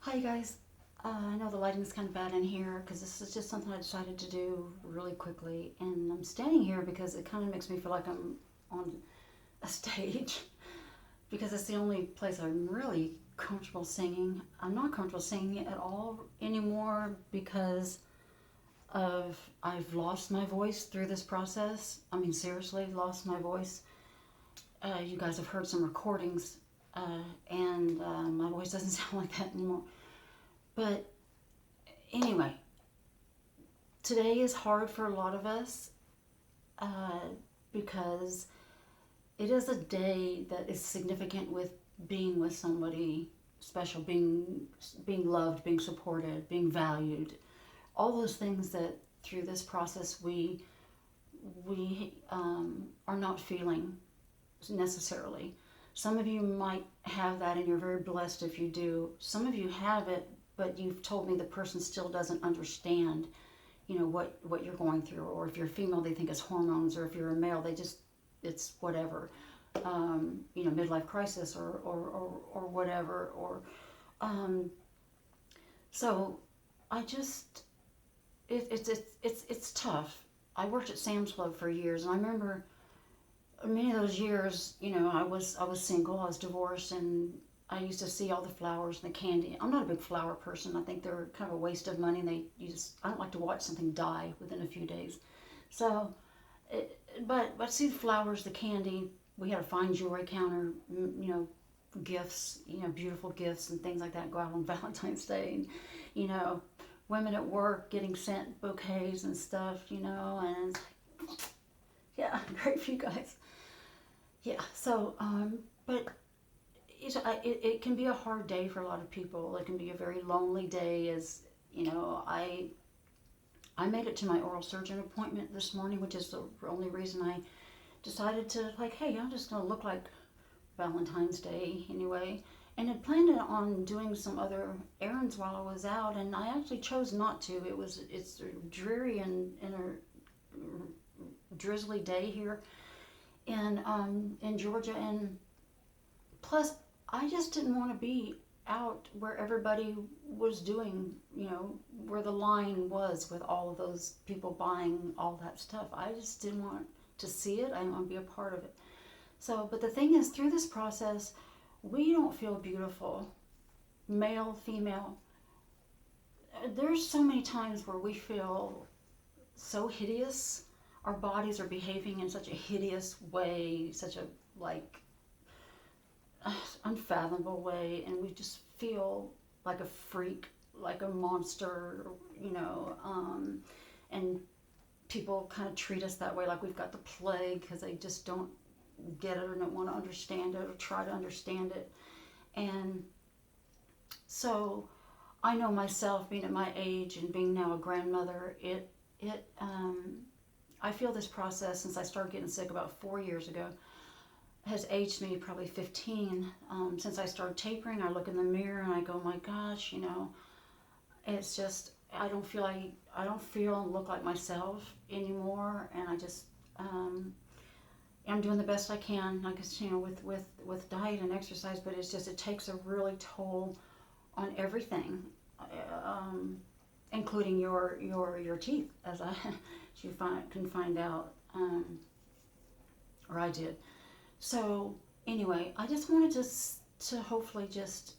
Hi, you guys. I know the lighting's kind of bad in here because this is just something I decided to do really quickly. And I'm standing here because it kind of makes me feel like I'm on a stage because it's the only place I'm really comfortable singing. I'm not comfortable singing at all anymore because of I've lost my voice through this process. I mean, seriously, lost my voice. You guys have heard some recordings, and my voice doesn't sound like that anymore. But anyway, today is hard for a lot of us uh, because it is a day that is significant with being with somebody special, being loved, being supported, being valued. All those things that through this process we are not feeling necessarily. Some of you might have that, and you're very blessed if you do. Some of you have it, but you've told me the person still doesn't understand what you're going through, or if you're female they think it's hormones, or if you're a male they just it's whatever, midlife crisis, or whatever, or um, so I just it's tough. I worked at Sam's Club for years, and I remember many of those years, I was single, I was divorced, and I used to see all the flowers and the candy. I'm not a big flower person. I think they're kind of a waste of money, and I don't like to watch something die within a few days. So, but see the flowers, the candy. We had a fine jewelry counter, gifts, beautiful gifts and things like that. Go out on Valentine's Day, and you know, women at work getting sent bouquets and stuff, and yeah, great for you guys. Yeah. So, but it can be a hard day for a lot of people. It can be a very lonely day. As you know, I made it to my oral surgeon appointment this morning, which is the only reason I decided to, like, hey, I'm just gonna look like Valentine's Day anyway. And had planned on doing some other errands while I was out, and I actually chose not to. It's dreary and a drizzly day here in Georgia, and plus I just didn't want to be out where everybody was doing, where the line was with all of those people buying all that stuff. I just didn't want to see it. I didn't want to be a part of it. So, but the thing is, through this process, we don't feel beautiful, male, female. There's so many times where we feel so hideous. Our bodies are behaving in such a hideous way, such a like unfathomable way, and we just feel like a freak, like a monster, and people kind of treat us that way, like we've got the plague, because they just don't get it or don't want to understand it or try to understand it. And so I know myself, being at my age and being now a grandmother, I feel this process since I started getting sick about 4 years ago has aged me probably 15. Since I started tapering, I look in the mirror and I go, my gosh, it's just I don't feel and look like myself anymore, and I just I'm doing the best I can, like with diet and exercise, but it takes a really toll on everything, um, including your teeth, as I as you can find out, or I did. So anyway, I just wanted to hopefully just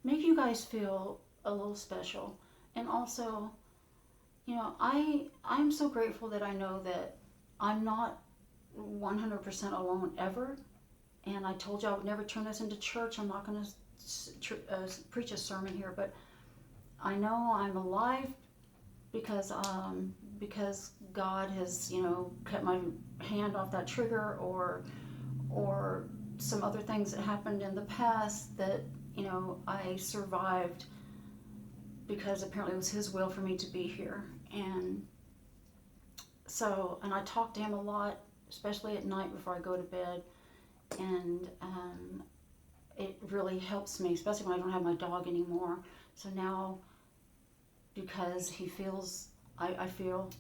make you guys feel a little special, and also, I'm so grateful that I know that I'm not 100% alone ever. And I told you I would never turn this into church. I'm not going to preach a sermon here, but I know I'm alive because God has kept my hand off that trigger, or some other things that happened in the past that I survived because apparently it was His will for me to be here. And so, and I talk to Him a lot, especially at night before I go to bed, and it really helps me, especially when I don't have my dog anymore. So now, because he feels, I feel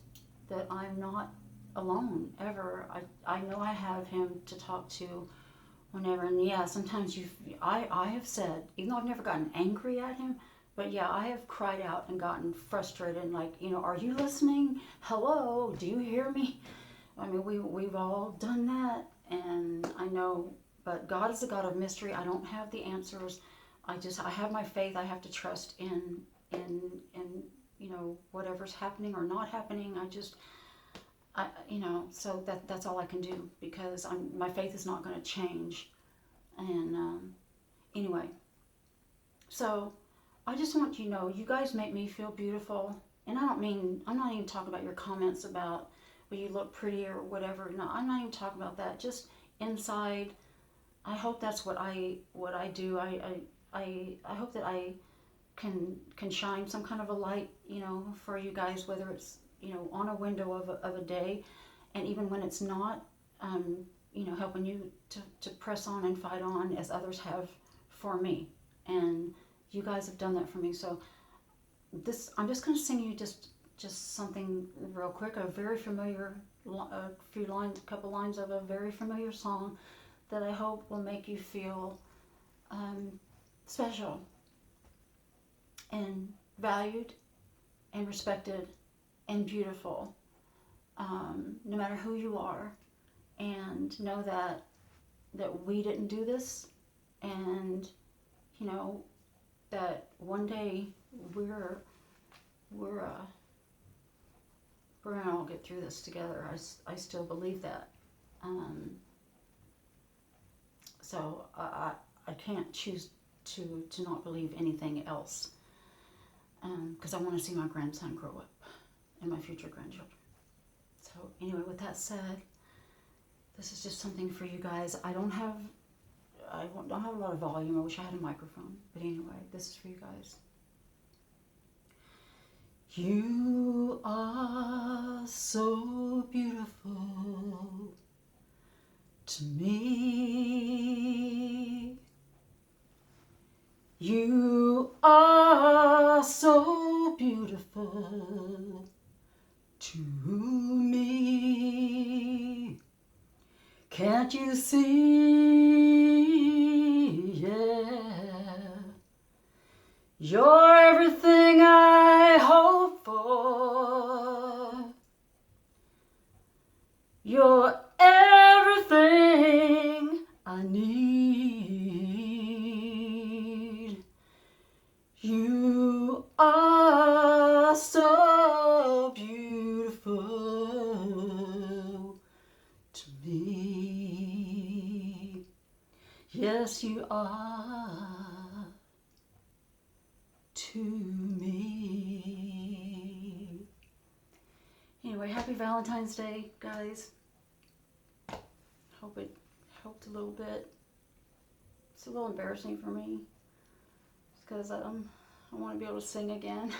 that I'm not alone ever. I know I have him to talk to whenever. And yeah, sometimes I have said, even though I've never gotten angry at him, but yeah, I have cried out and gotten frustrated and like, are you listening? Hello, do you hear me? I mean, we've all done that, and I know, but God is a God of mystery. I don't have the answers. I have my faith. I have to trust in whatever's happening or not happening. So that's all I can do, because my faith is not going to change. And anyway, so I just want you to know, you guys make me feel beautiful. And I'm not even talking about your comments about, well, you look pretty or whatever. No, I'm not even talking about that. Just inside, I hope that's what I do. I hope that I can shine some kind of a light, for you guys, whether it's, on a window of a day, and even when it's not, helping you to press on and fight on as others have for me. And you guys have done that for me. So I'm just going to sing you just something real quick, a very familiar, a couple lines of a very familiar song that I hope will make you feel special and valued and respected and beautiful, no matter who you are. And know that we didn't do this, and that one day we're gonna all get through this together. I still believe that. So I can't choose to not believe anything else, because I want to see my grandson grow up and my future grandchildren. So anyway, with that said, this is just something for you guys. I don't have a lot of volume. I wish I had a microphone. But anyway, this is for you guys. You are so beautiful to me. You are so beautiful to me. Can't you see? Yeah. You're everything I hope for. You're everything I need. You are so beautiful to me. Yes, you are to me. Anyway, happy Valentine's Day, guys. Hope it helped a little bit. It's a little embarrassing for me, because I want to be able to sing again.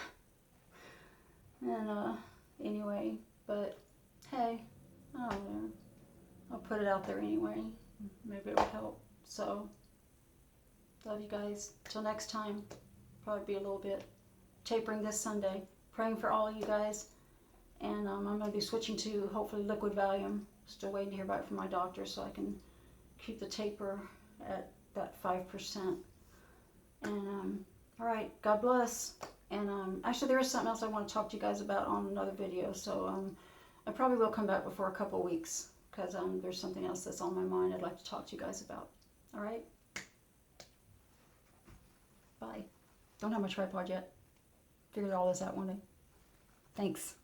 And anyway, but hey, I don't know. I'll put it out there anyway. Maybe it'll help. So, love you guys. Till next time. Probably be a little bit tapering this Sunday. Praying for all of you guys. And I'm going to be switching to, hopefully, liquid Valium. Still waiting to hear back from my doctor so I can keep the taper at that 5%. And, alright, God bless. And actually, there is something else I want to talk to you guys about on another video. So I probably will come back before a couple weeks, because there's something else that's on my mind I'd like to talk to you guys about. Alright? Bye. Don't have my tripod yet. Figured all this out one day. Thanks.